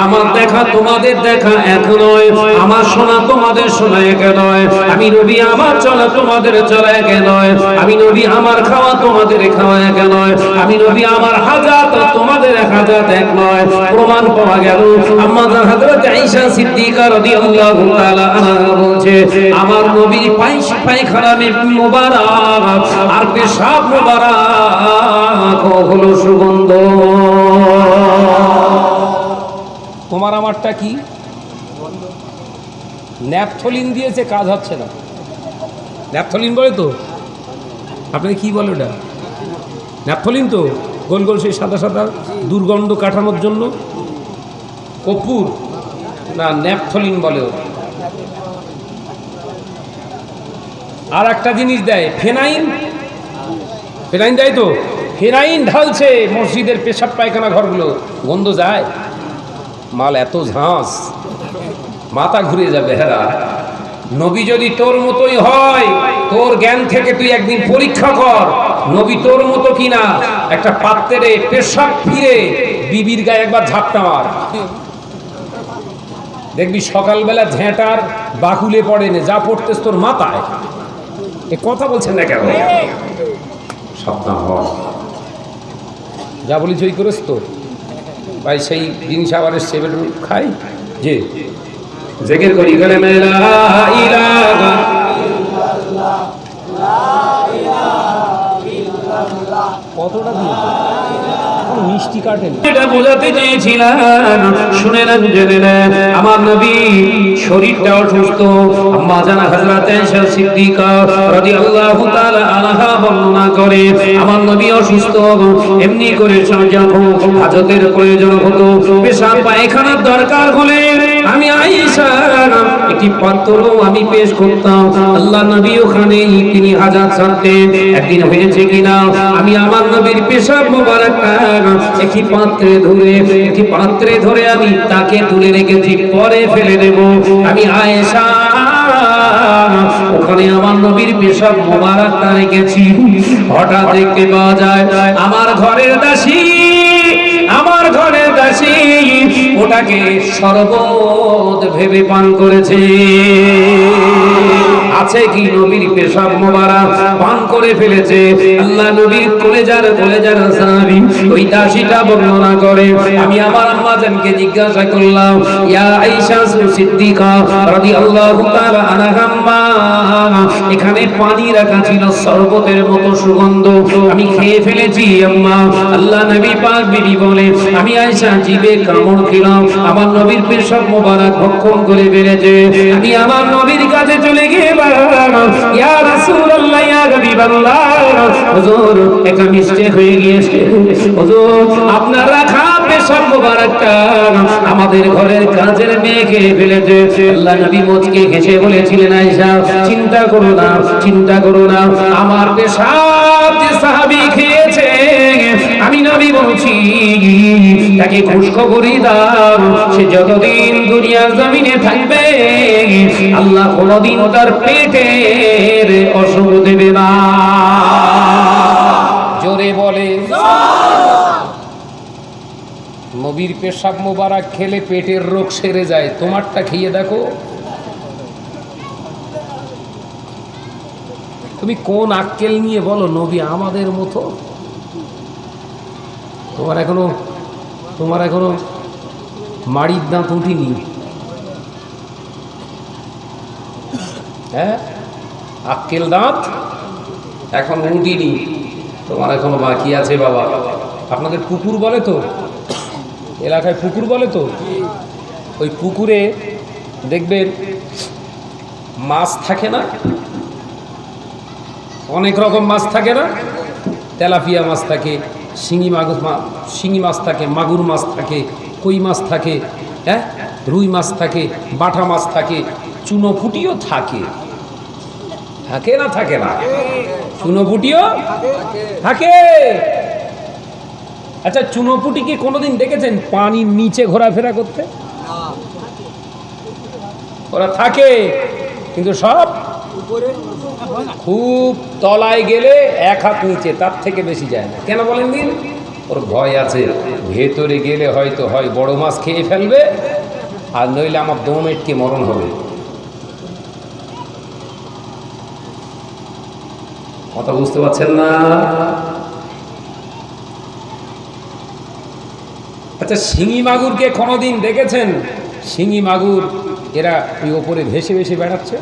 আমার দেখা তোমাদের দেখা এক নয়, আমার শোনা তোমাদের শোনা এক নয়। আমি নবী আমার চলা তোমাদের চলা এক নয়। আমি নবী আমার খাওয়া তোমাদের খাওয়া এক নয়। আমি নবী আমার হাজাত তোমাদের হাজাত এক নয়। প্রমাণ পাওয়া গেল আম্মা জান হযরত আয়েশা সিদ্দিকা রাদিয়াল্লাহু তাআলা আনহা বলছে, আমার নবীর পায়খানা মুবারক আর পেশাব মুবারক হলো সুগন্ধ। তোমার আমারটা কি? ন্যাপথলিন দিয়েছে, কাজ হচ্ছে না। ন্যাপথলিন বলে তো, আপনি কি বলে ওটা? ন্যাপথলিন তো, গোল গোল সেই সাদা সাদা দুর্গন্ধ কাটানোর জন্য। কর্পূর না, ন্যাপথলিন বলে ওটা। আর একটা জিনিস দেয়, ফেনাইন। ফেনাইন দেয় তো, ফেনাইন ঢালছে মসজিদের পেশাব পায়খানা ঘরগুলো, গন্ধ যায়। মাল এত ঝাঁস, মাথা ঘুরে যাবে। হেরা, নবী যদি তোর মতোই হয়, তোর জ্ঞান থেকে তুই একদিন পরীক্ষা কর নবী তোর মতো কিনা। একটা পাত্রে পেশাব ফিরে বিবির গায়ে একবার ঝাপটা মার, দেখবি সকালবেলা ঝেঁটার বাকুলে পড়ে নে, যা পড়তেস তোর মাথায়। এ কথা বলছেন না কেন? সাবধান হ, যা বলি জয় করিস তো ভাই। সেই জিনিস আবার সেবের খাই যে জিকির করি গলে মেলা ইলাহা ইল্লাল্লাহ, লা ইলাহা ইল্লাল্লাহ। কতটা দিয়েছে, মিষ্টি কাটেন। এটা বোঝাতে চেয়েছিলাম, শুনে নেন জেনে নেন। আমার নবী শরীরটা অসুস্থ। আম্মা জান হযরত আয়েশা সিদ্দিকা রাদিয়াল্লাহু তাআলা আনহা বর্ণনা করে, আমার নবী অসুস্থ, এমনি করে যখন হাজতের প্রয়োজন হতো, পেশাব পায়খানার দরকার হলে আমি আয়েশা একটি পাত্র আমি পেশ করতাম। আল্লাহ নবী ওখানে তিনি হাজাত সারতেন। একদিন হয়েছে কিনা, আমি আমার নবীর পেশাব মোবারকটা একটি পাত্রে ধরে আমি তাকে তুলে রেখেছি, পরে ফেলে দেব। আমি আয়েশা ওখানে আমার নবীর পেশাব মোবারকটা রেখেছি। হঠাৎ দেখতে পাওয়া যায় আমার ঘরের দাসী ওটাকে শরবত ভেবে পান করেছে। আছে কি নবীর পেশাব মোবারক পান করে ফেলেছে। আল্লাহ নবীর কলেজার সাহাবী ওই দাসীটা বর্ণনা করে, আমি আমার আম্মা জানকে জিজ্ঞাসা করলাম, ইয়া আয়েশা সিদ্দিকা রাদিয়াল্লাহু তাআলা আনহা, এখানে পানি রাখা ছিল শরবতের মতো সুগন্ধ, আমি খেয়ে ফেলেছি আম্মা। আল্লাহ নবী পাক বিবি বলে, আমি আয়েশা জিভে কামড় খেলাম, আমার নবীর পেশাব মোবারক ভক্ষণ করে ফেলেছে। আমি আমার নবীর কাছে চলে গিয়ে ইয়া রাসূলুল্লাহ, ইয়া হাবিবাল্লাহ, হুজুর এটা মিস্টেক হয়ে গিয়েছে। হুজুর আপনার রাখা পেশাব মোবারকটা আমাদের ঘরের কাজের মেয়ে খেয়ে ফেলেছে। আল্লাহ নবী মুচকে হেসে বলেছিলেন, আয়েশা চিন্তা করো না, আমার পেশাব যে সাহাবী খেয়েছে, আমি নবী বলছি তাকে খুশখবরি দাও, সে যতদিন দুনিয়ার জমিনে থাকবে আল্লাহ কোনদিন তার পেটের অসুখ দেবে না। জোরে বলে নবীর পেশাব মোবারক খেলে পেটের রোগ সেরে যায়। তোমারটা খেয়ে দেখো, তুমি কোন আক্কেল নিয়ে বলো নবী আমাদের মতো? তোমার এখনো মাড়ির দাঁত উঠিনি। হ্যাঁ, আক্কেল দাঁত এখন উঠিনি, তোমার এখনো বাকি আছে বাবা। আপনাদের পুকুর বলে তো, এলাকায় পুকুর বলে তো, ওই পুকুরে দেখবেন মাছ থাকে না, অনেক রকম মাছ থাকে না, তেলাপিয়া মাছ থাকে, শিঙি মাছ থাকে, মাগুর মাছ থাকে, কই মাছ থাকে, হ্যাঁ রুই মাছ থাকে, বাটা মাছ থাকে, চুনোপুটিও থাকে। থাকে না? থাকে না? চুনোপুটিও থাকে। আচ্ছা, চুনোপুটি কি কোনোদিন দেখেছেন পানির নিচে ঘোরাফেরা করতে? ওরা থাকে, কিন্তু সব খুব তলায় গেলে 1 হাত নিচে, তার থেকে বেশি যায় না। কেন বলেন দিন? ওর ভয় আছে, ভেতরে গেলে হয়তো হয় বড় মাছ খেয়ে ফেলবে, আর নইলে আমার দম এটকে মরণ হবে। কথা বুঝতে পারছেন না? আচ্ছা, শিঙি মাগুরকে কোনোদিন দেখেছেন? শিঙি মাগুর এরা ওই ওপরে ভেসে ভেসে বেড়াচ্ছে,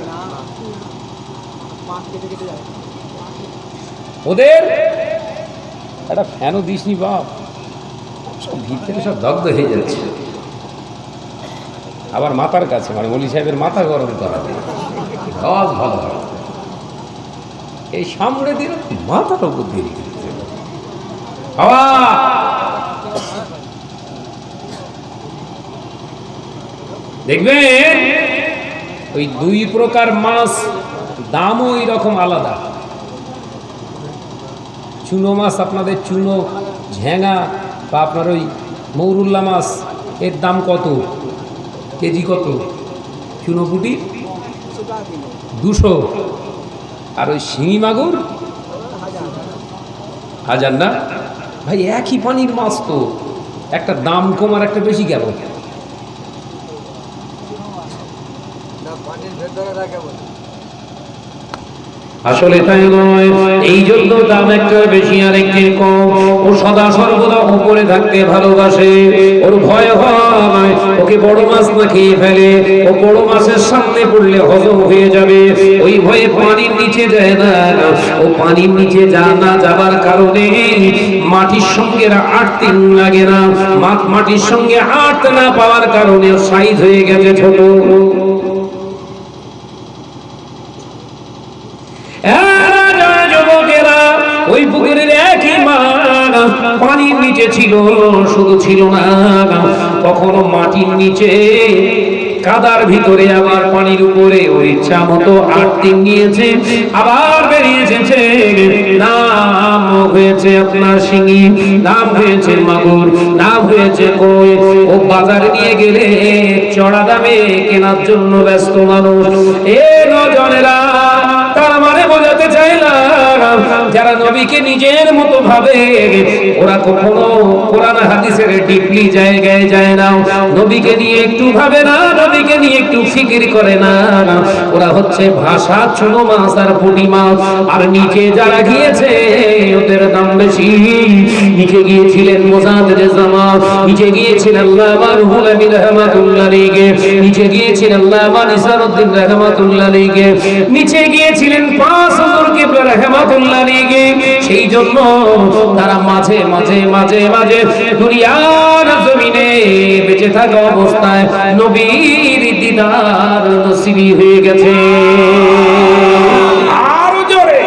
ওদের একটা ফ্যানও দিসনি বাপ, সব ভিতরে সব দগ্ধ হয়ে যাচ্ছে। আবার মাথার কাছে মানে মলি সাহেবের মাথা গরম করা ভালো হয়, এই সামনে দিন মাথার উপর দিয়ে হাওয়া। দেখবেন ওই দুই প্রকার মাছ দামও ওই রকম আলাদা। চুনো মাছ, আপনাদের চুনো, ঝ্যাঙা বা আপনার ওই মৌরুল্লা মাছ, এর দাম কত, কেজি কত? চুনো পুঁটি 200, আর ওই শিঙি মাগুর 1000 না ভাই? একই পানির মাছ তো, একটা দাম কম আর একটা বেশি কেন? আসলে তাই নয়, এই জন্য দাম একটা বেশি আর একটি কম। ও সদা সর্বদা উপরে থাকতে ভালোবাসে, ওর ভয় হয় ওকে বড় মাছ না খেয়ে ফেলে, ও বড় মাছের সামনে পড়লে হজম হয়ে যাবে, ওই ভয়ে পানির নিচে যায় না। ও পানির নিচে না যাবার কারণে মাটির সঙ্গে আটতে লাগে না, মাটির সঙ্গে আটতে না পাওয়ার কারণে সাইজ হয়ে গেছে ছোট। ওই পুকুরের একই মাছ পানির নিচে ছিল, শুধু ছিল না, কখনো মাটির নিচে কাদার ভিতরে, আবার পানির উপরে ওর ইচ্ছা মতো আটটি নিয়েছে, আবার বেরিয়েছে। নাম হয়েছে আপনার শিঙি, নাম হয়েছে মাগুর, নাম হয়েছে কই। ও বাজারে নিয়ে গেলে চড়া দামে কেনার জন্য ব্যস্ত মানুষ। এ নজনেরা, তার মানে বোঝাতে চাইলাম, যারা নবীকে নিজের মতো ভাবে ওরা কখনো কোরআন হাদিসের ডিপলি জায়গায় যায় না, নবীকে নিয়ে একটু ভাবে না, নবীকে নিয়ে একটু ফিকির করে না। ওরা হচ্ছে ভাষা ছোনো মাছ আর পুঁটি মাছ। আর নিচে যারা গিয়েছে ওদের দাম বেশি। নিচে গিয়েছিলেন মোজাদ্দেদ জামাত, নিচে গিয়েছিলেন আল্লামা রুহুল আমিন রাহমাতুল্লাহ আলাইহি, নিচে গিয়েছিলেন আল্লামা নিসারউদ্দিন রাহমাতুল্লাহ আলাইহি, নিচে গিয়েছিলেন পাঁচ হুজুর কিবলা রাহমাতুল্লাহ আলাইহি। সেই জন্য তারা মাঝে মাঝে মাঝে মাঝে দুনিয়ার জমিনে বেঁচে থাকা অবস্থায় নবীর দিদার নসিবি হয়ে গেছে। আর জোরে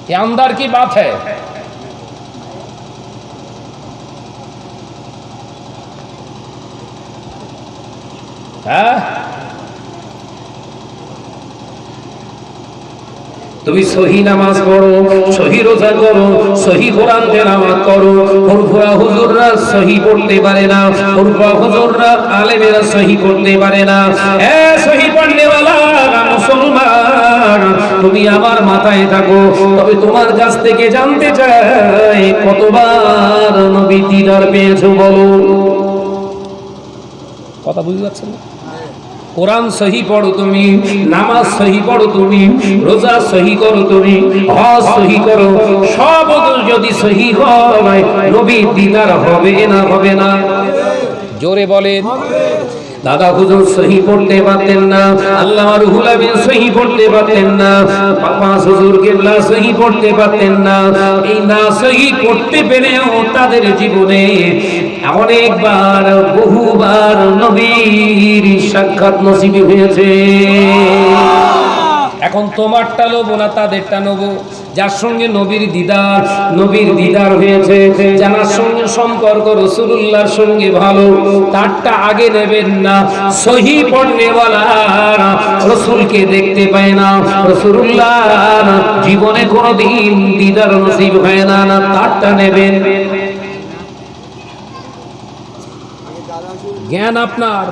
ये अंदर की बात है। তুমি সহি নামাজ পড়ো, সহি রোজা করো, সহি কোরআন তেলাওয়াত করো, ফুরফুরা হুজুররা সহি পড়তে পারে না, ফুরফুরা হুজুররা আলেমেরা সহি পড়তে পারে না। এ সহি পড়নেওয়ালা মুসলমান, তুমি আমার মাথায় থাকো। তবে তোমার কাছ থেকে জানতে চাই, কতবার নবী দিদার পেয়েছো বলো? কথা বুঝতে পারছেন না? কোরআন সহি পড়ো তুমি, নামাজ সহি পড়ো তুমি, রোজা সহি করো তুমি, হজ সহি করো, সব যদি সহি হয় নবীর দিদার হবে না? হবে না? জোরে বলেন। দাদা হুজুর সহি পড়তে পারতেন না, আল্লামা রুহুল আমিন সহি পড়তে পারতেন না, পাঁচ হুজুর কিবলা সহি পড়তে পারতেন না। এই না সহি পড়তে পেরেও তাদের জীবনে অনেকবার বহুবার নবীর সাক্ষাৎ নসিব হয়েছে। এখন তোমারটা নেবো না তাদেরটা নেবো? যার সঙ্গে নবীর দিদার হয়েছে, যার সঙ্গে সম্পর্ক রাসূলুল্লাহর সঙ্গে ভালো, তারটা আগে নেবেন না। সহি পড়নেওয়ালা রাসূলকে দেখতে পায় না, রাসূলুল্লাহ জীবনে কোনোদিন দিদার নসিব হয় না, না তারটা নেবেন। জ্ঞান আপনার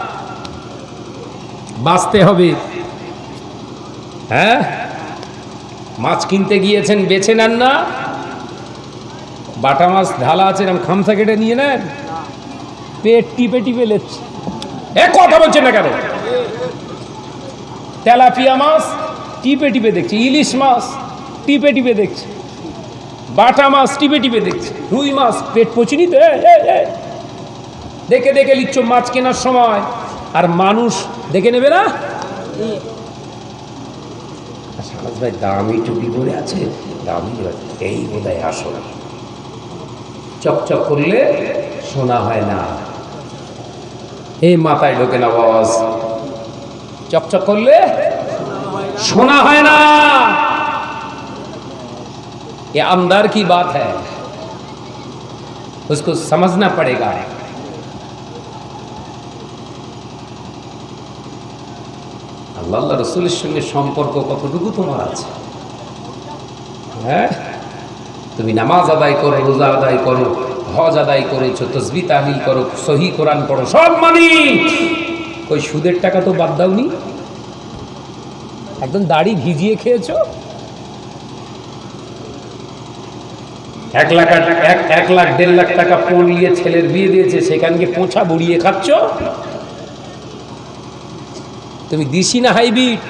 বাঁচতে হবে। হ্যাঁ, মাছ কিনতে গিয়েছেন, বেছে নেন না? বাটা মাছ ঢালা আছে, এরকম খামসা কেটে নিয়ে নেন, পেট টিপে টিপে লেচ্ছে। এ কথা বলছেন না কেন? তেলাপিয়া মাছ টিপে টিপে দেখছি, ইলিশ মাছ টিপে টিপে দেখছি, বাটা মাছ টিপে টিপে দেখছি, রুই মাছ পেট পচিনি তো দেখে দেখে লিচ্ছ মাছ কেনার সময়। আর মানুষ দেখে নেবে না? সারাজ ভাই দামি টুপি পরে আছে, দামি এই বোধহয় আসল, চকচক করলে শোনা হয় না, এই মাথায় ঢোকে না বস, চকচক করলে শোনা হয় না। ये अंदर की बात है, उसको समझना पड़ेगा। আল্লাহ রসুলের সঙ্গে সম্পর্ক কতটুকু তোমার আছে? হ্যাঁ, তুমি নামাজ আদায় করো, রোজা আদায় করো, হজ আদায় করেছো, তাসবিহ তাহলিল করো, সহি কোরআন পড়ো, সব মানি। ওই সুদের টাকা তো বাদ দাওনি, একদম দাড়ি ভিজিয়ে খেয়েছো। 1 লাখ 1.5 লাখ টাকা পণ নিয়ে ছেলের বিয়ে দিয়েছে, সেখানকে পোঁছা বুড়িয়ে খাচ্ছ। তুমি দিশি না হাইব্রিড?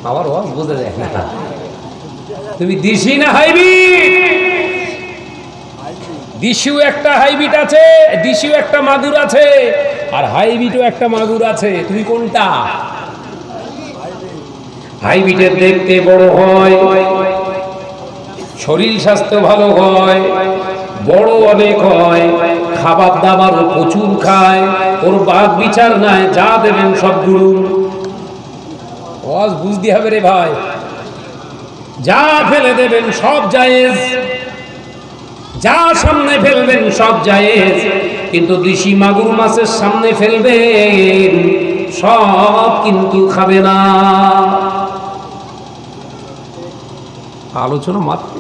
আমার ওয়াজ বোঝা যায় না। তুমি দিশি না হাইব্রিড? দিশিও একটা হাইব্রিড আছে, দিশিও একটা মাগুর আছে, আর হাইব্রিডও একটা মাগুর আছে। তুমি কোনটা? হাইব্রিডের দেখতে বড় হয়, শরীর স্বাস্থ্য ভালো হয়, বড় অনেক হয়, খাবার দাবারও প্রচুর খায়, ওর বাঘ বিচার নাই, যা দেবেন সব গুরু। ওয়াজ বুঝতে হবে রে ভাই, যা ফেলে দেবেন সব জায়েজ, যা সামনে ফেলবেন সব জায়েজ, কিন্তু দেশি মাগুর মাছের সামনে ফেলবেন সব কিন্তু খাবে না। আলোচনা মাত্র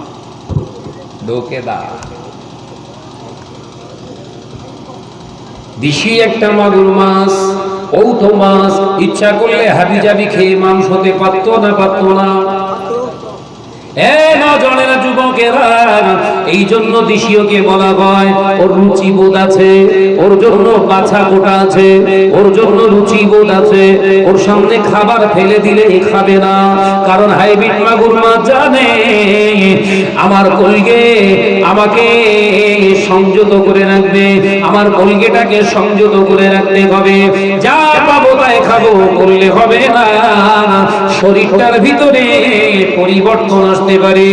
ঢোকেদার। দেশি একটা মাগুর মাছ, কৌথ মাছ, ইচ্ছা করলে হাবি জাবি খেয়ে মাংস হতে পারতো না। নজনেরা যুবকেরা, এই জন্য দেশীয়কে বলা হয় ওর রুচিবোধ আছে, ওর জন্য বাছা কোটা আছে, ওর জন্য রুচিবোধ আছে। ওর সামনে খাবার ফেলে দিলে খাবে না, কারণ হাইব্রিড মাগুর মাছ জানে আমার কলগে আমাকে সংযত করে রাখবে, আমার কলগেটাকে সংযত করে রাখতে হবে। যা পাবো তাই খাবো করলে হবে না, শরীরটার ভিতরে পরিবর্তন আসতে পারে।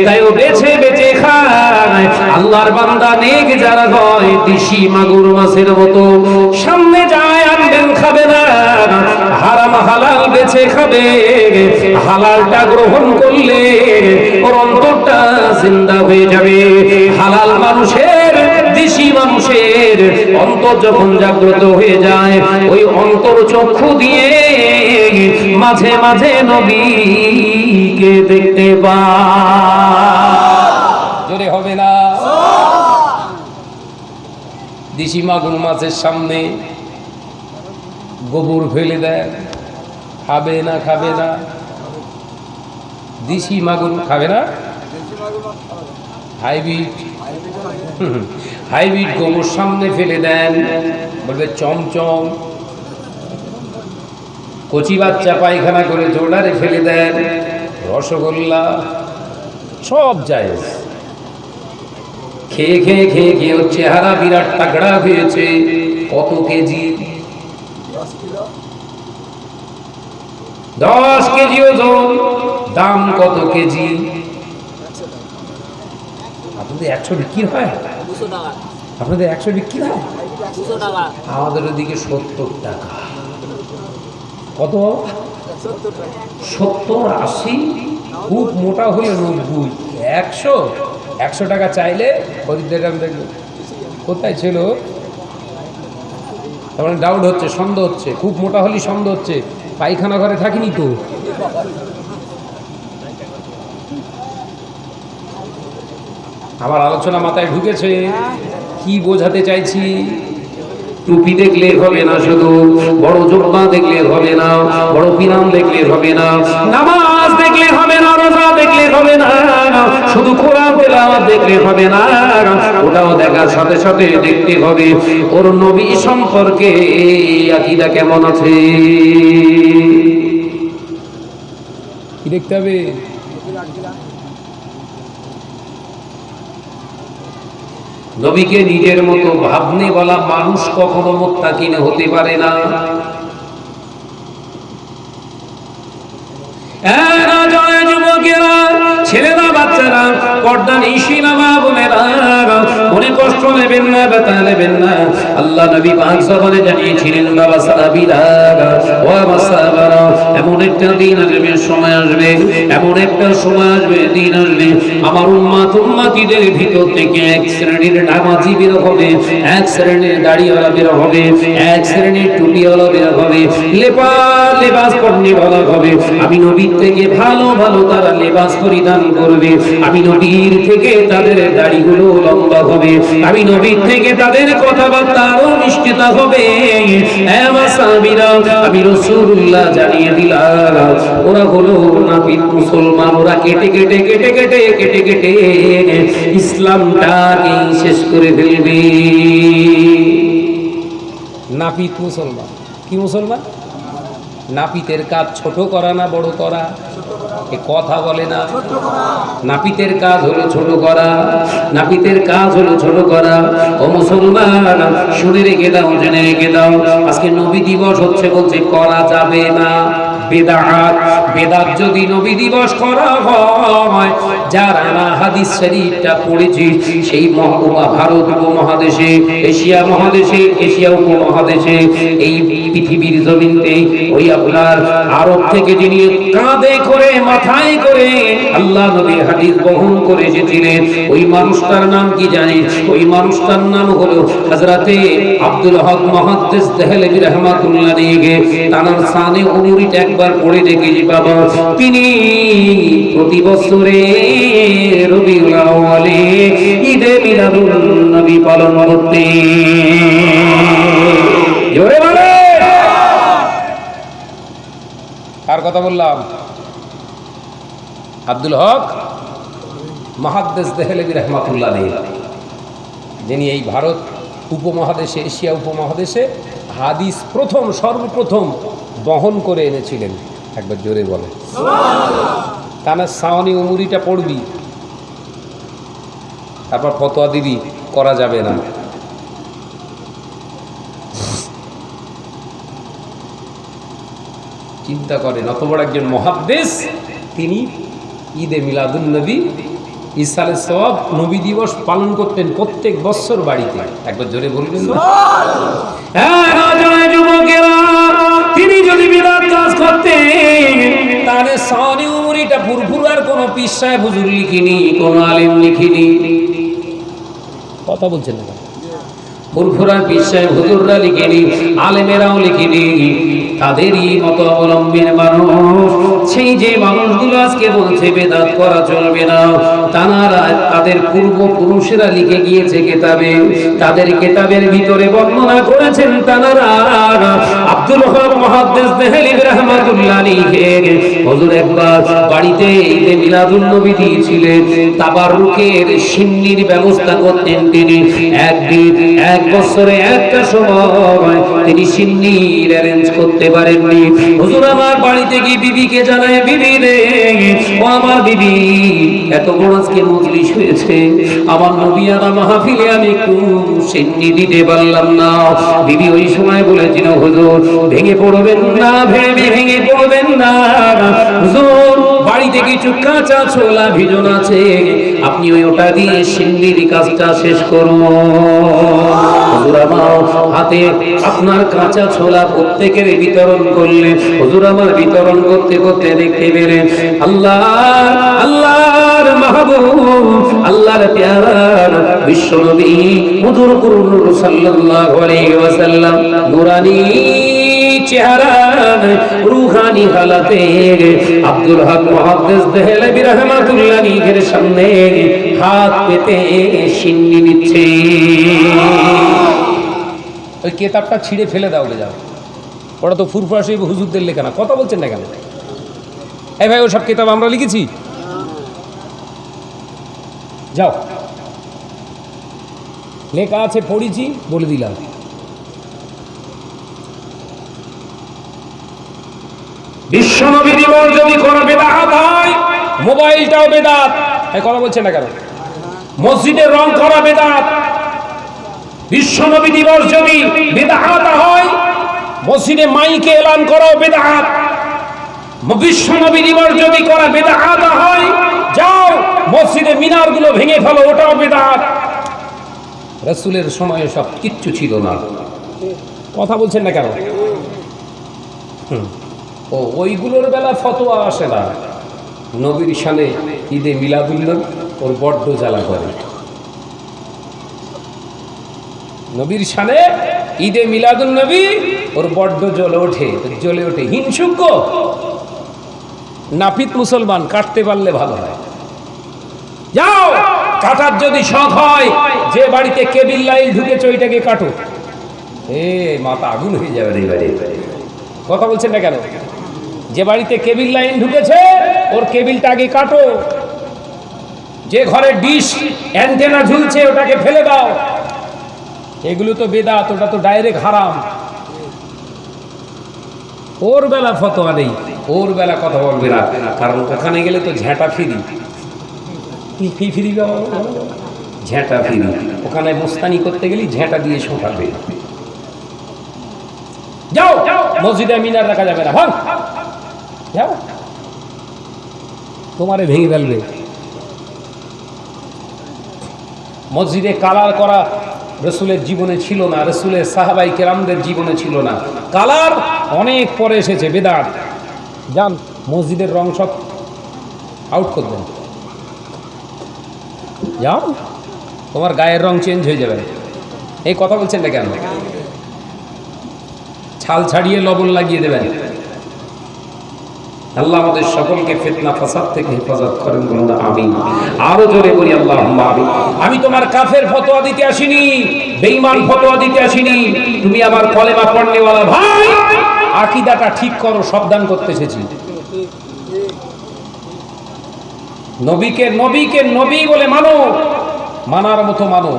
তাই ও বেছে বেছে খায়। আল্লাহর বান্দা নেক যারা হয়, দেশি মাগুর মাছের মতো সামনে যায় আনবেন খাবে না, হারাম হালাল বেছে খাবে। হালালটা গ্রহণ করলে ওর অন্তরটা জিন্দা হয়ে যাবে। হালাল মানুষের, দেশি মানুষের অন্তর যখন জাগ্রত হয়ে যায়, ওই অন্তর চক্ষু দিয়ে মাঝে মাঝে নবীকে দেখতে পায়। জোরে হবে না? দেশি মাগুর মাছের সামনে গোবর ফেলে দেয়, খাবে না? খাবে না? দেশি মাগুর খাবে না? হাইব্রিড গোবর সামনে ফেলে দেন, বলবে চমচম। কচি বাচ্চা পায়খানা করে জোড়ারে ফেলে দেন, রসগোল্লা, সব জায়েজ। খেয়ে খেয়ে খেয়ে খেয়ে ওর চেহারা বিরাট তাগড়া হয়েছে। কত কেজি? 10 কেজি ওজন। দাম কত কেজি? আপনাদের 100 বিক্রি হয়? আপনাদের 100 বিক্রি হয়? আমাদের ওদিকে 70 টাকা। কত? 70, 80, খুব মোটা হলে 90, 100 টাকা চাইলে খরিদ্দার দেখবে কোথায় ছিল। তার মানে ডাউট হচ্ছে, সন্দেহ হচ্ছে, খুব মোটা হলেই সন্দেহ হচ্ছে পায়খানা ঘরে থাকিনি তো। আমার আলোচনা মাথায় ঢুকেছে? কি বোঝাতে চাইছি? টুপি দেখলে হবে না, শুধু বড় জোব্বা দেখলে হবে না, বড় পিরাম দেখলে হবে না, নামাজ রোজা দেখলে হবে না, শুধু কোরআন তেলাওয়াত দেখলে হবে না, ওটাও দেখার সাথে সাথে দেখতে হবে ওর নবী সম্পর্কে আকীদা কেমন আছে। কি দেখতে হবে? নবীকে নিজের মতো ভাবনে বলা মানুষ কখনো মুত্তাকিন হতে পারে না। যুবকেরা, ছেলেরা, বাচ্চারা, পর্দা নিশিনা মা বোনেরা, মনে কষ্ট নেবেন না, ব্যথা নেবেন না। আল্লাহ নবী পাক জবানে জানিয়েছিলেন, বাবা সাহাবীরা, ও বাবা সাহাবারা, এমন একটা দিন আসবে, সময় আসবে, এমন একটা সময় আসবে, দিন আসবে, আমার উম্মতিদের ভিতর থেকে এক শ্রেণীর নামাজি বের হবে, এক শ্রেণীর দাড়িওয়ালা বের হবে, এক শ্রেণীর টুপিওয়ালা বের হবে, লেবাস পরনেওয়ালা হবে। আমি নবীর থেকে ভালো ভালো তারা লেবাস পরিধান করবে, আমি নবীর থেকে তাদের দাড়িগুলো লম্বা হবে, আমি নবীর থেকে তাদের কথাবার্তা আরো মিষ্টিতা হবে। আমার সাহাবীরা, আমি রাসূলুল্লাহ জানিয়ে দিলাম, ওরা হলো নাপিত মুসলমান, ওরা কেটে কেটে কেটে কেটে কেটে কেটে ইসলামটাকে শেষ করে ফেলবে। নাপিত মুসলমান কি মুসলমান? নাপিতের কাজ ছোট করা না বড় করা? এ কথা বলে না। নাপিতের কাজ হলো ছোট করা, নাপিতের কাজ হলো ছোট করা। ও মুসলমান, শুনে রেখে দাও, জেনে রেখে দাও, আজকে নবী দিবস হচ্ছে, বলছে করা যাবে না, বেদাত। বেদাত যদি নবী দিবস করা হয়, যারা হাদিস শরীফটা পড়েছি সেই ভারত উপমহাদেশে, এশিয়া মহাদেশে, এশিয়া উপমহাদেশে, এই পৃথিবীর জমিনতে ওই আপনার আরব থেকে যিনি কাঁধে করে মাথায় করে আল্লাহ নবী হাদিস বহন করে এসেছিলেন, ওই মানুষটার নাম কি জানেন? ওই মানুষটার নাম হলো হযরতে আব্দুল হক মুহাদ্দিস দেহলভী রাহমাতুল্লাহ আলাইহি। তার শানে উমরিটা একবার পড়ে দেখেছি বাবা। তিনি প্রতি বছরে রবিউল আউয়ালে ঈদে মিলাদুন নবী পালন করতেন। জোরে বলে। কার কথা বললাম? আব্দুল হক মুহাদ্দিস দেহলভী রাহমাতুল্লাহ আলাইহি, যিনি এই ভারত উপমহাদেশে, এশিয়া উপমহাদেশে হাদিস সর্বপ্রথম বহন করে এনেছিলেন। একবার জোরে বলে সুবহানাল্লাহ। তার সাওয়ানি উমরিটা পড়বি, তারপর ফতোয়া দিবি করা যাবে না। চিন্তা করেন, অত বড় একজন মুহাদ্দিস, তিনি ঈদে মিলাদুন নবী, ইসালে সওয়াব, নবী দিবস পালন করতেন প্রত্যেক বছর বাড়িতে। একবার জোরে বলবেন যুবকেরা, তিনি যদি বিরাট কাজ করতেন, তাহলে সাওয়ানি উমরিটা ফুরফুরার কোন পীর সাহেব হুজুর লিখিনি, কোন আলেম লিখিনি। কথা বলছেন না? ফুরফুরার পীর সাহেব হুজুররা লিখিনি, আলেমেরাও লিখিনি। তাদেরই মত অবলম্বীর মানুষ, সেই যে মানুষগুলো আজকে বলছে বেদাত করা চলবে না, তারা তাদের পূর্বপুরুষেরা লিখে গিয়েছে কেতাবে, তাদের কেতাবের ভিতরে বর্ণনা করেছেন তারা আব্দুল হক মুহাদ্দিস দেহলভী রাহমাতুল্লাহ আলাইহি হুজুর একবার বাড়িতে ঈদে মিলাদুন নবী দিয়েছিলেন, তাবাররুকের সিন্নির ব্যবস্থা করতেন তিনি। একদিন এক বছরে একটা সময় তিনি সিন্নির অ্যারেঞ্জ করতে পারেননি। হুজুর আমার বাড়িতে গিয়ে বিবিকে জানায়, বিবি রে, ও আমার বিবি, এত বড় আজকে মজলিস হয়েছে, আমার নবিয়ানা মাহফিলে আমি একটু সিন্নি দিতে পারলাম না। বিবি ওই সময় বলেছিল, হুজুর ভেঙে পড়বেন না, ভেঙে পড়বেন না, হুজুর বাড়িতে কিছু কাঁচা ছোলা ভিজন আছে, আপনি ওটা দিয়ে সিন্নির কাজটা শেষ করুন। হুজুর আমার হাতে আপনার কাঁচা ছোলা প্রত্যেকের বিতরণ করলেন। হুজুর আমার বিতরণ করতে করতে দেখতে পেলেন আল্লাহর মাহবুব, আল্লাহর প্যারা বিশ্বনবী হুজুর সাল্লাল্লাহু আলাইহি ওয়াসাল্লাম নুরানি চেহারা, রূহানি হালাতে আব্দুল হক মুহাদ্দিস দেহলভী রাহমাতুল্লাহ আলাইহির সামনে হাত পেতে সিন্নি নিচ্ছে। ওই কেতাবটা ছিঁড়ে ফেলে দাও, যাও, ওটা তো ফুরফুরা শরীফ হুজুরদের লেখা না। কথা বলছেন না কেন? এই ভাই, ওসব কেতাব আমরা লিখেছি? যাও, লেখা আছে পড়েছি, বলে দিলাম। বিশ্বনবী দিবস যদি কোনো বেদাত হয়, মোবাইলটাও বেদাত। এই কথা বলছেন না কেন? মসজিদে রং করা বেদাত। বিশ্বনবী দিবস যদি বেদাত হয়, মসজিদে মাইকে এলান করাও বেদাত। বিশ্বনবী দিবস যদি করা বেদাত হয়, যাও মসজিদে মিনারগুলো ভেঙে ফেলো, ওটাও বেদাত। রাসূলের সময়ে সব কিচ্ছু ছিল না। কথা বলছেন না কেন? ও ওইগুলোর বেলা ফতোয়া আসে না। নবীর শানে ঈদে মিলাদুন্নবী ওর বড্ড জ্বালা করে। নবীর শানে ঈদে মিলাদুন্নবী ওর বড্ড জ্বলে ওঠে। হিংসুক নাপিত মুসলমান, কাটতে পারলে ভালো হয়। যাও, কাটার যদি শখ হয়, যে বাড়িতে কেবিল লাইন ঢুকেছে ওইটাকে কাটো। মাথা আগুন হয়ে যাবে এই বাড়ি। কথা বলছেন না কেন? যে বাড়িতে কেবিল লাইন ঢুকেছে ওর কেবিলটা আগে কাটো। যে ঘরে ডিশ অ্যান্টেনা ঝুলছে ওটাকে ফেলে দাও। এগুলো তো বেদাত, ওটা তো ডাইরেক্ট হারাম। ওর বেলা ফতোয়া নেই, ওর বেলা কথা বলবে না, কারণ ওখানে গেলে তো ঝ্যাঁটা ফিরি। ঝ্যাঁটা ফিরি ওখানে মোস্তানি করতে গেলে ঝ্যাঁটা দিয়ে শোকাবে। যাও, মসজিদে মিনার রাখা যাবে না, ভাঙ, যাও, তোমারে ভেঙে ফেলবে। মসজিদে কালার করা রাসূলের জীবনে ছিল না, রাসূলের সাহাবায়ে কেরামদের জীবনে ছিল না। কালার অনেক পরে এসেছে, বেদাত। যান, মসজিদের রং সব আউট করে দেন। যাও, তোমার গায়ের রং চেঞ্জ হয়ে যাবে। এই কথা বলছেন না কেন? ছাল ছাড়িয়ে লবণ লাগিয়ে দেবেন। আল্লাহ আমাদের সকলকে ফিতনা ফাসাদ থেকে হেফাজত করেন, বলুন আমিন। আরো জোরে বলি আল্লাহুম্মা আমিন। আমি তোমার কাফের ফতোয়া দিতে আসিনি, বেঈমান ফতোয়া দিতে আসিনি। তুমি আমার কলেমা পড়নেওয়ালা ভাই, আকীদাটা ঠিক করো, সাবধান করতে এসেছি। নবীকে নবী বলে মানো, মানার মতো মানো।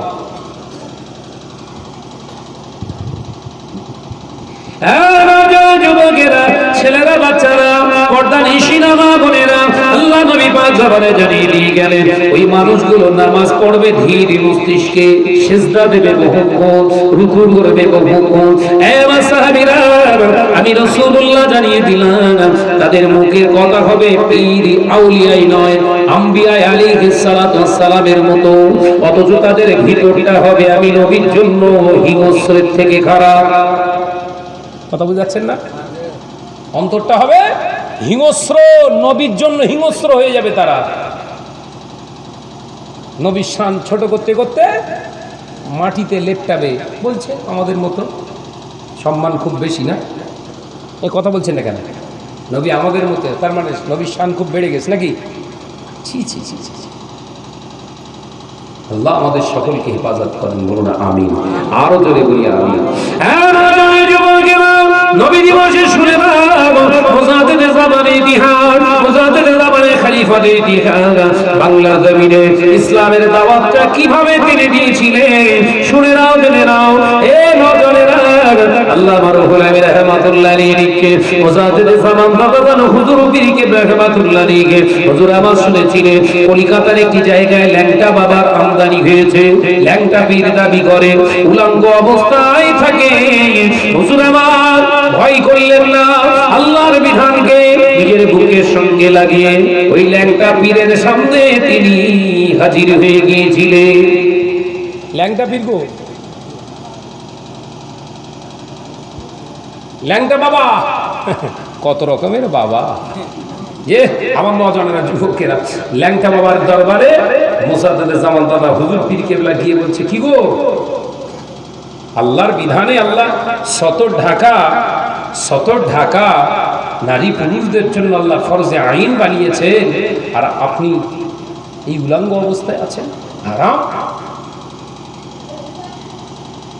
যুবকেরা, ছেলেরা, বাচ্চারা, পর্দানিশিনা মা বোনেরা, আল্লাহ নবী পাক জবানে জানিয়ে দিয়ে গেলেন, ওই মানুষগুলো নামাজ পড়বে ধীর মস্তিষ্কে, সিজদা দেবে বহুক্ষণ, রুকু করবে বহুক্ষণ। এবার সাহাবীরা, আমি রাসূলুল্লাহ জানিয়ে দিলাম, তাদের মুখের কথা হবে পীর আউলিয়াই নয়, আম্বিয়া আলাইহিস সালাতু ওয়াস সালামের মতো, অথচ তাদের ভিতরটা হবে আমি নবীর জন্য হিংস্রের থেকে খারাপ। কথা বুঝাচ্ছেন না? অন্তরটা হবে হিংস্র, নবীর জন্য হিংস্র হয়ে যাবে তারা। নবীর শান ছোট করতে করতে মাটিতে লেপটাবে, বলছে আমাদের মতো সম্মান খুব বেশি না? এই কথা বলছেন না কেন? নবী আমাদের মতো, তার মানে নবীর শান খুব বেড়ে গেছে নাকি? ছি ছি ছি ছি। আল্লাহ আমাদের সকলকে হেফাজত করেন, বলুন আমিন। আরো জোরে বলি আমিন। নবী দিবসে শুনে মুজাদ্দিদ জামানে ইতিহাস, মুজাদ্দিদ জামানে খলিফাদের ইতিহাস, বাংলার জমিনে ইসলামের দাওয়াতটা কিভাবে তিনি দিয়েছিলেন শুনে নাও, জেনে নাও। এ নজরেরা, আল্লাহ মারুফুল আমিন রাহমাতুল্লাহ আলাইহি মুজাদ্দিদ জামান বাবাজান হুজুর পীরকে রাহমাতুল্লাহ আলাইহি, হুজুর আমার শুনেছিলেন কলকাতার একটি জায়গায় ল্যাংটা বাবার আমদানি হয়েছে। ল্যাংটা পীর দাবি করে উলঙ্গ অবস্থায় থাকে। হুজুর আমার ভয় করলেন না, আল্লাহর বিধানকে নিজের বুকের সঙ্গে লাগিয়ে ওই ল্যাংটা পীরের সামনে তিনি হাজির হয়ে গিয়েছিলেন। ল্যাংটা পীর গো, ল্যাংটা বাবা, কত রকমের বাবা। যে আমার নজনেরা যুবকেরা ল্যাংটা বাবার দরবারে মুজাদ্দিদ জামান দাদা হুজুর পীর কেবলা গিয়ে বলছে, কি গো, আল্লাহর বিধানে আল্লাহ সতর ঢাকা নারী পুরুষদের জন্য আল্লাহ ফরজে আইন বানিয়েছেন, আর আপনি এই উলঙ্গ অবস্থায় আছেন, হারাম।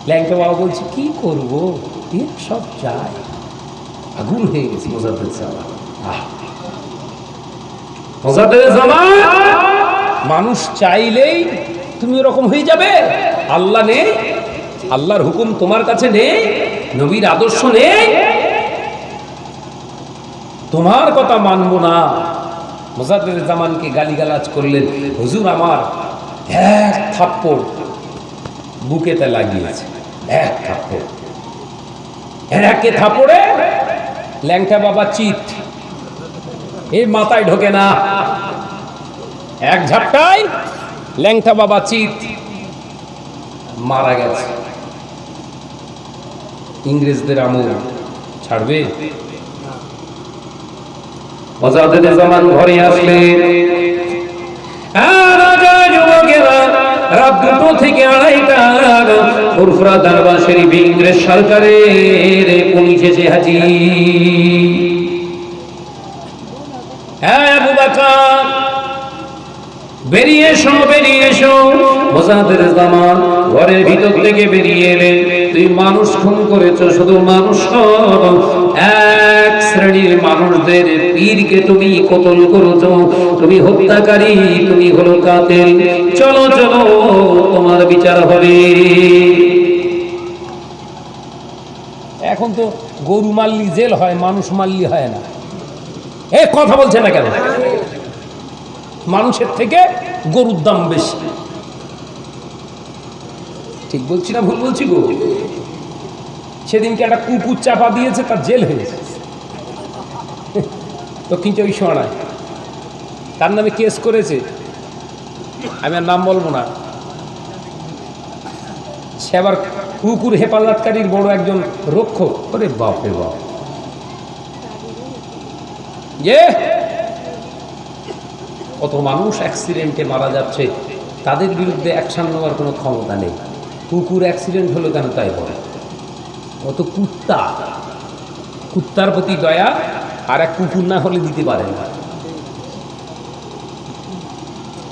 ল্যাংটা বাবা বলছে, কি করব, এর সব যায়। আগুন হয়ে গেছে মুজাদ্দিদ জামান। মুজাদ্দিদ জামান মানুষ চাইলেই তুমি ওরকম হয়ে যাবে? আল্লাহ নেই, আল্লাহর হুকুম তোমার কাছে নেই, নবীর আদর্শ নেই, তোমার কথা মানবো না। মুজাদ্দেদ জামানকে গালিগালাজ করলেন, হুজুর আমার এক থাপ্পড় বুকেতে লাগিয়েছে, এক থাপ্পড়, একে থাপ্পড়ে ল্যাংটা বাবা চিত, এই মাথায় ঢোকে না, এক ঝাপটায় ল্যাংটা বাবা চিত মারা গেছে। ইংরেজদের আমল ছাড়বে? মুজাদ্দেদ জামান ঘরে আসলেন, যুবকেরা রাত 2 থেকে 2:30 ফুরফুরা দরবার শরীফে ইংরেজ সরকারের পুলিশ এসে হাজির। হ্যাঁ আবু বকর, বেরিয়ে এসো, বেরিয়ে এসো। মুজাদ্দেদ জামান ঘরের ভিতর থেকে বেরিয়ে এলেন, তুই মানুষ খুন করেছ, শুধু মানুষ এক শ্রেণীর মানুষদের পীরকে তুমি কতল করেছো, তুমি হত্যাকারী, তুমি হলো কাতিল, চলো চলো তোমার বিচার হবে। এখন তো গরু মারলি জেল হয়, মানুষ মারলি হয় না। এ কথা বলছে না কেন? মানুষের থেকে গরুর দাম বেশি। ঠিক বলছি না ভুল বলছি গো? সেদিনকে একটা কুকুর চাপা দিয়েছে, তার জেল হয়েছে দক্ষিণ 24 পরগনায়, তার নামে কেস করেছে, আমি আর নাম বলবো না। সে আবার কুকুর হেফাজতকারীর বড় একজন রক্ষক। ওরে বাপ রে বাপ, কত মানুষ অ্যাক্সিডেন্টে মারা যাচ্ছে, তাদের বিরুদ্ধে অ্যাকশন নেওয়ার কোনো ক্ষমতা নেই। কুকুর অ্যাক্সিডেন্ট হলো কেন তাই বলে? কত কুত্তা, কুত্তার প্রতি দয়া আর এক কুকুর না হলে দিতে পারে না।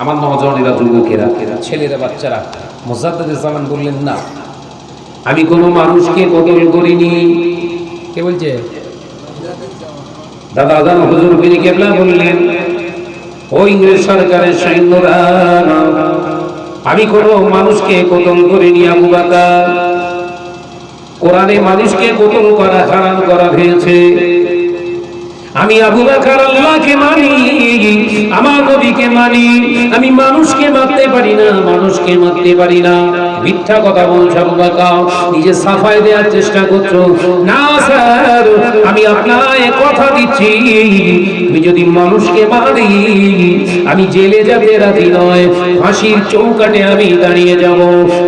আমার নওজওয়ানেরা, যুবকেরা, ছেলেরা, বাচ্চারা, মুজাদ্দেদ জামান বললেন, না আমি কোনো মানুষকে কতল করিনি। কে বলছে? দাদা আজান হুজুর পীর কেবলা বললেন, ও ইংরেজ সরকারের সৈন্যরা, আমি কোনো মানুষকে কতল করিনি আবু বকর। কোরআনে মানুষকে কতল করা হারাম করা হয়েছে। আমি আবু বকর আল্লাহকে মানি, আমার নবীকে মানি, আমি মানুষকে মারতে পারি না, মানুষকে মারতে পারি না। মিথ্যা কথা বলছো আবু বকর, নিজে সাফাই দেওয়ার চেষ্টা করছো। না স্যার, আমি আপনাকে কথা দিচ্ছি, আমি যদি মানুষকে মারি আমি জেলে যেতে রাজি নয়, ফাঁসির চৌকাঠে আমি দাঁড়িয়ে যাব।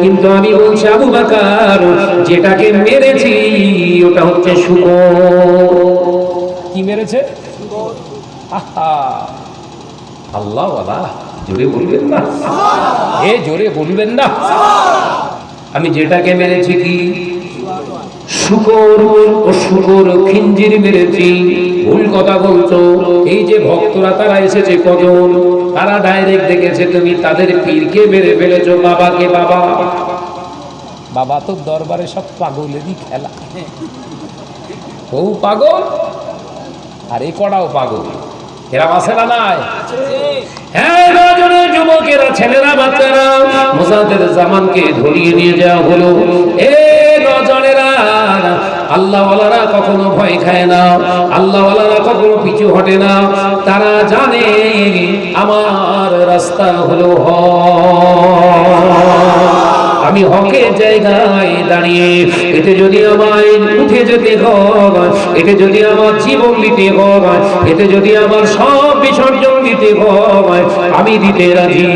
কিন্তু আমি বলছি আবু বকর, যেটাকে মেরেছি ওটা হচ্ছে শুকর। কি মেরেছে? আল্লাহ ওয়ালা, জোরে বলবেন না, এ জোরে বলবেন না। আমি যেটাকে মেরেছি কি? শুকর। ও শুকর খিঞ্জির মেরেছি। ভুল কথা বলছো। এই যে ভক্তরা তারা এসেছে কজন, তারা ডাইরেক্ট দেখেছে তুমি তাদের পীরকে মেরে ফেলেছো, বাবাকে। বাবা বাবা তো দরবারে সব পাগলেরই খেলা, ও পাগল আর এ কড়াও পাগল, এরা আছে না নাই? হ্যাঁ, যুবকেরা, ছেলেরা, বাচ্চারা, মুজাদ্দেদ জামানকে ধরিয়ে নিয়ে যাওয়া হলো। এ নজরেরা, আল্লাহওয়ালারা কখনো ভয় খায় না, আল্লাহওয়ালারা কখনো পিছু হটে না। তারা জানে আমার রাস্তা হলো আমি হকের জায়গায় দাঁড়িয়ে, এতে যদি আমায় উঠে যেতে হয়, এতে যদি আমার জীবন দিতে হয়, এতে যদি আমার সব বিসর্জন দিতে হয়, আমি দিতে রাজি।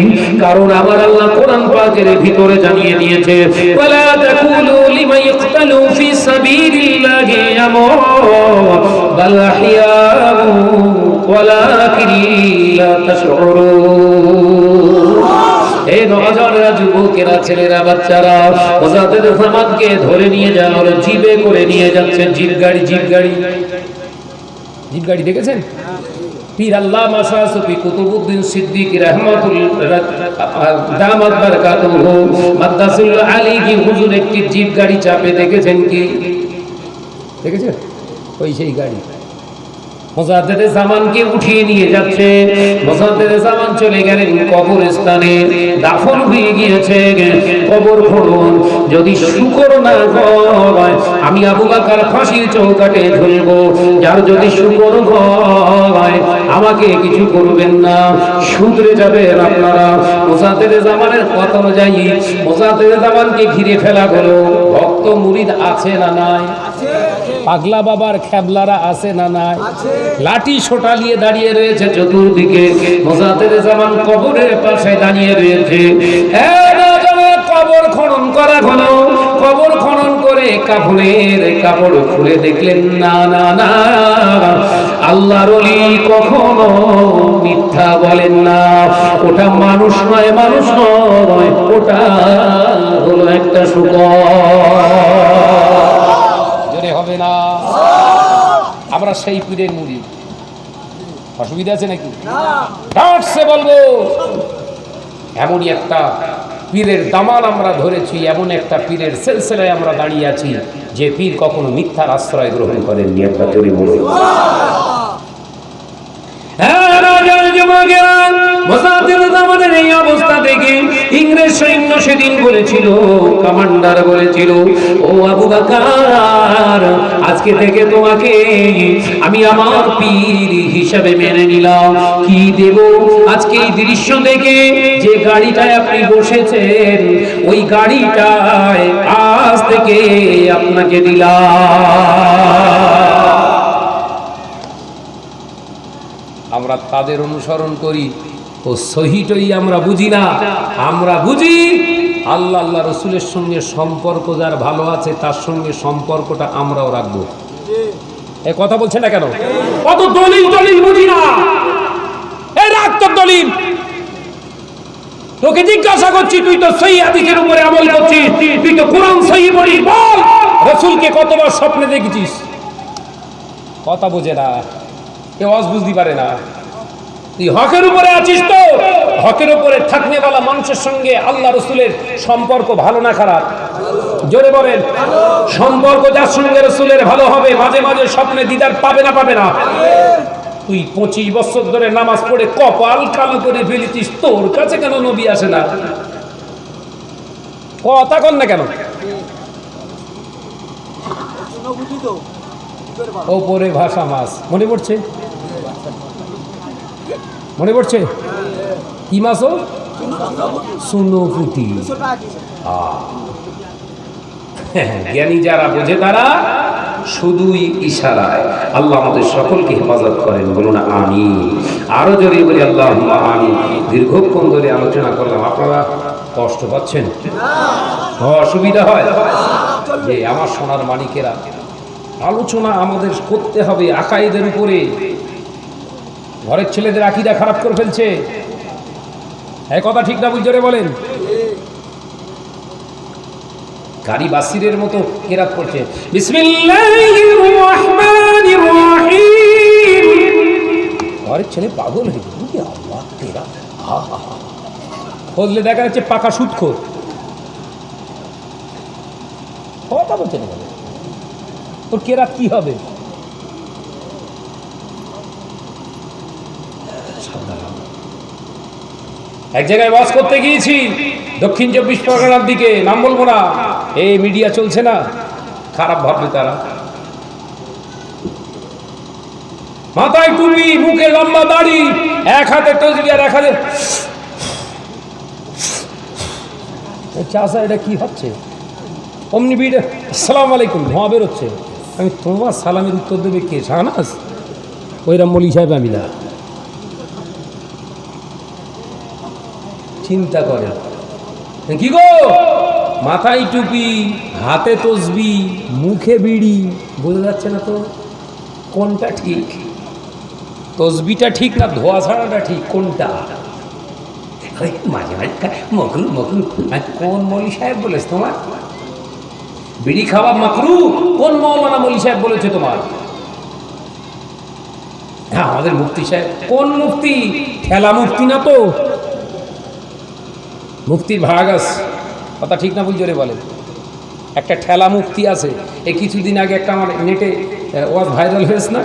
কারণ আমার আল্লাহ কোরআন পাকের ভিতরে জানিয়ে দিয়েছে, ওয়ালা তাকুলু লিমান ইকতালু ফি সাবিলিল্লাহি আমওয়াত বাল আহইয়াউ ওয়ালাকিন লা তাশউরুন। এই নওজওয়ানেরা, যুবকেরা, ছেলেরা, বাচ্চারা, মুজাদ্দেদ জামানকে ধরে নিয়ে যাওয়া হলো, জিপে করে নিয়ে যাচ্ছেন। জিপ গাড়ি, জিপ গাড়ি, জিপ গাড়ি দেখেছেন? পীর আল্লামা শাহ সুফি কুতুবউদ্দিন সিদ্দিক রাহমাতুল্লাহ দামাত বারাকাতুহু মাদ্দাসুল আলী হুজুর একটি জিপ গাড়ি চাপে দেখেছেন কি? দেখেছেন? ওই সেই গাড়ি। মুজাদ্দেদে জামানকে উঠিয়ে নিয়ে যাচ্ছে। মুজাদ্দেদে জামান চলে গেলেন কবরস্থানে, দাফন হয়ে গিয়েছে। কবর খনন যদি শুকর না হয়, আমি আবু বকর ফাঁসির চৌকাঠে ঝুলবো। যার যদি শুকর হয়, আমাকে কিছু করবেন না, শুধরে যাবেন আপনারা। মুজাদ্দেদে জামানের কথা অনুযায়ী মুজাদ্দেদে জামানকে ঘিরে ফেলা হলো। ভক্ত মুরিদ আছে না নাই? পাগলা বাবার খেবলারা আছে না নাই? লাঠি সোটা নিয়ে দাঁড়িয়ে রয়েছে চতুর্দিকে। মুজাদ্দেদে জামান কবরের পাশে দাঁড়িয়ে রয়েছে। কবর খনন করা হলো। কবর খনন করে কাফনের কাপড় খুলে দেখলেন, না না না, আল্লাহর ওলি কখনো মিথ্যা বলেন না। ওটা মানুষ নয়, মানুষ নয়, ওটা হলো একটা শুকর। হবে না, আমরা সেই পীরের মুরিদ। অসুবিধা আছে নাকি? ডাটসে বলবো, এমনই একটা পীরের দামান আমরা ধরেছি, এমন একটা পীরের সিলসিলায় আমরা দাঁড়িয়ে আছি যে পীর কখনো মিথ্যার আশ্রয় গ্রহণ করেননি। একটা তৈরি বলুন। এই অবস্থা দেখে ইংরেজ সৈন্য সেদিন বলেছিল, কমান্ডার বলেছিল, ও আবু বকর, আজকে থেকে তোমাকে আমি আমার পীর হিসাবে মেনে নিলাম। কি দেব? আজকে এই দৃশ্য দেখে যে গাড়িটায় আপনি বসেছেন, ওই গাড়িটায় আজ থেকে আপনাকে দিলাম। আমরা তাদের অনুসরণ করি, ও সহিটই আমরা বুঝি না। আমরা বুঝি আল্লাহ আল্লাহ রসুলের সঙ্গে সম্পর্ক যার ভালো আছে, তার সঙ্গে সম্পর্কটা আমরাও রাখবো। এ কথা বলছে না কেন? কত দলিল দলিল বুঝি না। এই রাখ তোর দলিল। তোকে জিজ্ঞাসা করছি, তুই তো সহি হাদিসের উপরে আমল করছিস, তুই তো কোরআন সহি পড়িস, বল রাসূলকে কতবার স্বপ্নে দেখেছিস? কথা বোঝে না, কেউ আজ বুঝতে পারে না। তুই হকের উপরে আছিস, তো হকের উপরে থাকনেওয়ালা মানুষের সঙ্গে আল্লাহ রসুলের সম্পর্ক ভালো না খারাপ? জোরে বলেন। সম্পর্ক যার সঙ্গে রসুলের ভালো হবে, মাঝে মাঝে স্বপ্নে দিদার পাবে না? পাবে না? তুই 25 বছর ধরে নামাজ পড়ে কপাল কালো করে ফেলেছিস, তোর কাছে কেন নবী আসে না? কথা কন না কেন? ওপরে ভাষা মাছ মনে পড়ছে? মনে পড়ছে? কি মাছ? সুনো ফুটি। জ্ঞানী যারা বোঝে তারা শুধুই ইশারায়। আল্লাহ আমাদের সকলকে হেফাজত করেন, বলুন আমিন। আরো জোরে বলি আল্লাহুম্মা আমিন। দীর্ঘক্ষণ ধরে আলোচনা করলাম, আপনারা কষ্ট পাচ্ছেন? অসুবিধা হয় যে আমার সোনার মানিকেরা, আলোচনা আমাদের করতে হবে আকাইদের উপরে। ঘরের ছেলেদের আকীদা খারাপ করে ফেলছে। এই কথা ঠিক না ভুল? জোরে বলেন। গাড়ি বাসিরের মতো কেরাত করছে, বিসমিল্লাহির রহমানির রহিম। ঘরের ছেলে পাগল হয়ে গেছে। আল্লাহ তেরা, বললে দেখা যাচ্ছে পাকা সুদখোর। কথা বলছে না, তোর কেরাত কি হবে? এক জায়গায় ওয়াজ করতে গিয়েছি, দক্ষিণ 24 পরগনার দিকে, নাম বলবো না, এই মিডিয়া চলছে না, খারাপ ভাববে তারা। মাথায় টুপি, মুখে লম্বা দাড়ি, এক হাতে তসবিহ আর এক হাতে চাষা। এটা কি হচ্ছে? অমনি বিড়ে আসসালামু আলাইকুম, ধোঁয়া বেরোচ্ছে। আমি তোমার সালামের উত্তর দেবে কে? শাহনাজ? ওইরাম মলি সাহেব আমি না। চিন্তা করে কি গো, মাথায় টুপি, হাতে তসবি, মুখে বিড়ি, বোঝা যাচ্ছে না তো কোনটা ঠিক? তসবিটা ঠিক না ধোয়া ছাড়াটা ঠিক? কোনটা? মাঝে মাঝে মকরু মকরু। কোন মৌলী সাহেব বলেছে তোমার বিড়ি খাওয়া মাকরু? কোন মৌলানা মৌলী সাহেব বলেছে তোমার? হ্যাঁ, আমাদের মুফতি সাহেব। কোন মুফতি? ঠেলা মুফতি না তো, মুফতির ভাগ আছে। কথা ঠিক না ভুল? জোরে বলেন। একটা ঠেলা মুফতি আছে। এই কিছুদিন আগে একটা আমার নেটে ওয়াজ ভাইরাল হয়েছে না,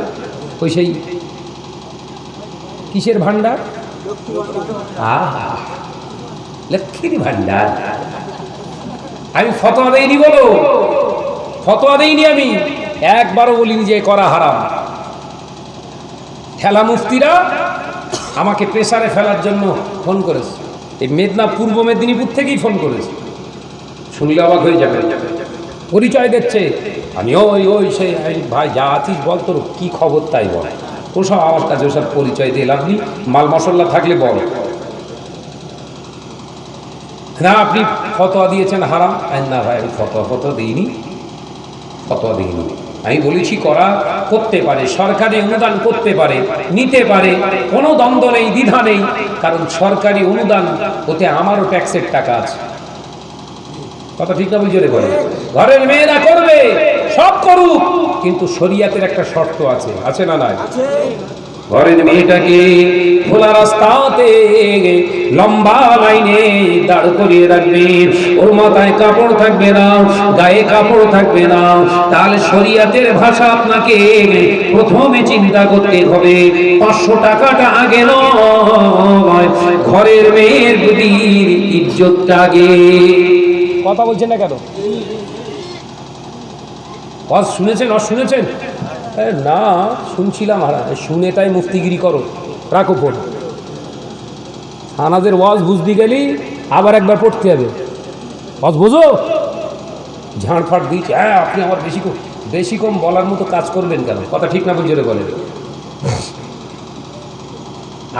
ওই সেই কিসের ভান্ডার? লক্ষ্মীর ভান্ডার। আমি ফতোয়া দেইনি, বলো ফতোয়া দেইনি, আমি একবারও বলিনি যে করা হারাম। ঠেলা মুফতিরা আমাকে প্রেসারে ফেলার জন্য ফোন করেছে, এই পূর্ব মেদিনীপুর থেকেই ফোন করেছে। শুনলে অবাক হয়ে যাবে। পরিচয় দিচ্ছে, আমি ওই ওই সেই ভাই যা আছিস বল, তোর কি খবর তাই বল। ওসব আমার কাছে ওসব পরিচয় দিয়ে লাভ নেই, মাল মশলা থাকলে বল। না আপনি ফতোয়া দিয়েছেন হারাম। না ভাই আমি ফতোয়া দিইনি, ফতোয়া দিইনি। আমি বলেছি করা করতে পারে, সরকারি অনুদান করতে পারে, নিতে পারে, কোনো দ্বন্দ্ব নেই, দ্বিধা নেই। কারণ সরকারি অনুদান, ওতে আমারও ট্যাক্সের টাকা আছে। কথা ঠিক না বুঝে বলে? ঘরের মেয়েরা করবে, সব করুক, কিন্তু শরিয়াতের একটা শর্ত আছে, আছে না নাই? ঘরের মেয়েটাকে খোলা রাস্তাতে লম্বা লাইনে দাঁড় করিয়ে রাখবে, ওর মাথায় কাপড় থাকবে না, গায়ে কাপড় থাকবে না। তাহলে শরিয়াতের ভাষা আপনাকে প্রথমে চিন্তা করতে হবে 500 টাকাটা আগে নয়, ঘরের মেয়ের প্রতি ইজ্জতটা আগে। কথা বলছেন না কেন? শুনেছেন শুনেছেন? না শুনছিলাম, শুনে তাই মুফতিগিরি করো, রাখো ফোন। আনাজের ওয়াজ বুঝতে গেলি আবার একবার পড়তে হবে। ওয়াজ বুঝো, ঝাড়ফাড় দিয়েছে। হ্যাঁ আপনি আমার বেশি কম বলার মতো কাজ করবেন কেন? কথা ঠিক না বুঝে বলেন?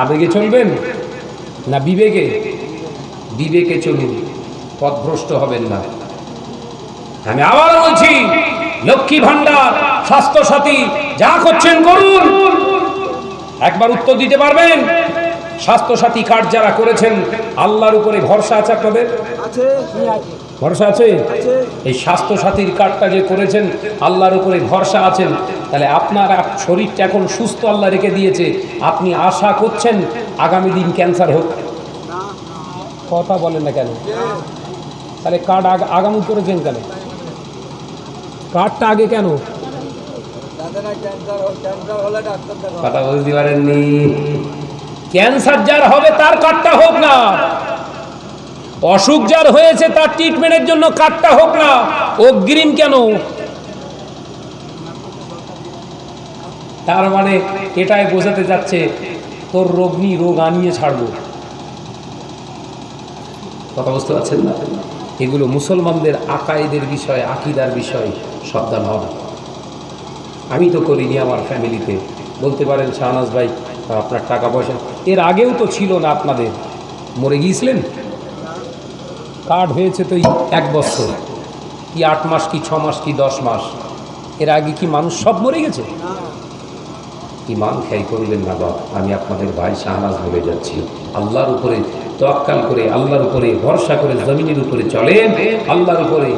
আবেগে চলবেন না বিবেকে? বিবেকে চলুন, পথভ্রষ্ট হবেন না। আমি আবার বলছি, লক্ষ্মী ভান্ডার, স্বাস্থ্য সাথী যা করছেন করুন। একবার উত্তর দিতে পারবেন? স্বাস্থ্য সাথী কার্ড যারা করেছেন, আল্লাহর উপরে ভরসা আছে আপনাদের? ভরসা আছে? এই স্বাস্থ্য সাথীর কার্ডটা যে করেছেন, আল্লাহর উপরে ভরসা আছেন, তাহলে আপনার শরীরটা এখন সুস্থ আল্লাহ রেখে দিয়েছে, আপনি আশা করছেন আগামী দিন ক্যান্সার হোক? কথা বলেন না কেন? তাহলে কার্ড আগামী করেছেন কেন? কার্ডটা আগে কেন? কথা বলতে পারেননি? ক্যান্সার যার হবে তার কার্ডটা হোক না, অসুখ যার হয়েছে তার ট্রিটমেন্টের জন্য কার্ডটা হোক না, অগ্রিম কেন? তার মানে এটাই বোঝাতে যাচ্ছে তোর রোগ নি, রোগ আনিয়ে ছাড়বো। কথা বুঝতে পারছেন না? এগুলো মুসলমানদের আকায়েদের বিষয়, আকিদার বিষয়, সাবধান হবে। আমি তো করিনি আমার ফ্যামিলিতে। বলতে পারেন শাহনাজ ভাই আপনার টাকা পয়সা এর আগেও তো ছিল না, আপনাদের মরে গিয়েছিলেন? কার্ড হয়েছে তো 1 বছর কি 8 মাস কি 6 মাস কি 10 মাস, এর আগে কি মানুষ সব মরে গেছে? ইমান খেয়াল করবেন না বাপ। আমি আপনাদের ভাই শাহনাজ বলে যাচ্ছি, আল্লাহর উপরে তাওয়াক্কাল করে, আল্লাহর উপরে ভরসা করে, জমিনের উপরে চলেন, আল্লাহর উপরে